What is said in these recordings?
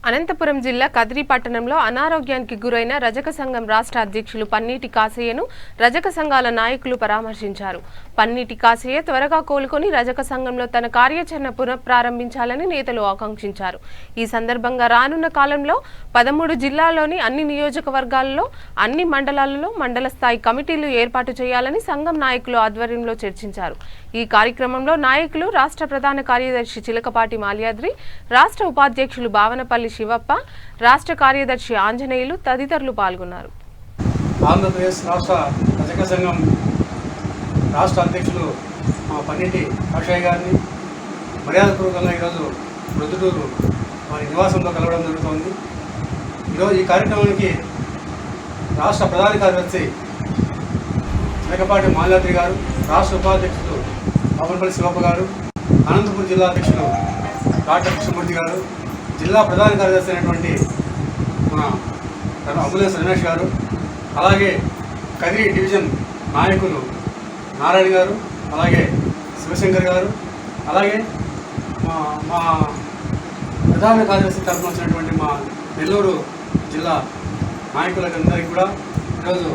అనంతపురం జిల్లా కదిరి పట్టణంలో అనారోగ్యానికి గురైన రజక సంఘం రాష్ట్ర అధ్యక్షులు పన్నీటి కాసయ్యను రజక సంఘాల నాయకులు పరామర్శించారు. పన్నీటి కాసయ్య త్వరగా కోలుకొని రజక సంఘంలో తన కార్యాచరణ పునఃప్రారంభించాలని నేతలు ఆకాంక్షించారు. ఈ సందర్భంగా రానున్న కాలంలో 13 జిల్లాల్లోని అన్ని నియోజకవర్గాల్లో అన్ని మండలాలలో మండల స్థాయి కమిటీలు ఏర్పాటు చేయాలని సంఘం నాయకులు ఆధ్వర్యంలో చర్చించారు. ఈ కార్యక్రమంలో నాయకులు రాష్ట్ర ప్రధాన కార్యదర్శి చిలకపాటి మాల్యాద్రి, రాష్ట్ర ఉపాధ్యక్షులు భావనపల్లి శివప్ప, రాష్ట్ర కార్యదర్శి ఆంజనేయులు తదితరులు పాల్గొన్నారు. ఆంధ్రప్రదేశ్ రాష్ట్ర రజక సంఘం రాష్ట్ర అధ్యక్షులు పన్నీటి కాసయ్య గారిని మర్యాదపూర్వకంగా ఈరోజు ప్రొద్దుటూరు వారి నివాసంలో కలవడం జరుగుతోంది. ఈరోజు ఈ కార్యక్రమానికి రాష్ట్ర ప్రధాన కార్యదర్శి చిలకపాటి మాల్యాద్రి గారు, రాష్ట్ర ఉపాధ్యక్షులు భావనపల్లి శివప్ప గారు, అనంతపురం జిల్లా అధ్యక్షులు డాక్టర్ కృష్ణమూర్తి గారు, జిల్లా ప్రధాన కార్యదర్శి అయినటువంటి మన అంబులెన్స్ రమేష్ గారు, అలాగే కదిరి డివిజన్ నాయకులు నారాయణ గారు, అలాగే శివశంకర్ గారు, అలాగే మా ప్రధాన కార్యదర్శి తరఫున వచ్చినటువంటి మా నెల్లూరు జిల్లా నాయకులందరికీ కూడా ఈరోజు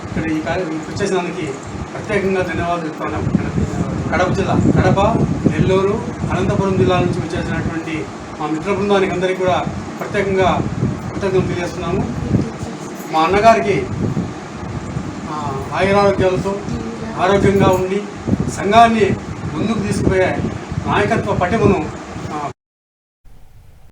ఇక్కడ ఈ కార్యక్రమం వచ్చేసినందుకు ప్రత్యేకంగా ధన్యవాదాలు చెప్తున్నాం. కడప, నెల్లూరు, అనంతపురం జిల్లా నుంచి వచ్చేసినటువంటి మా మిత్ర బృందానికి అందరికీ కూడా ప్రత్యేకంగా కృతజ్ఞతలు తెలియజేస్తున్నాము. మా అన్నగారికి ఆయురారోగ్యాలతో ఆరోగ్యంగా ఉండి సంఘాన్ని ముందుకు తీసుకుపోయే నాయకత్వ పటిమను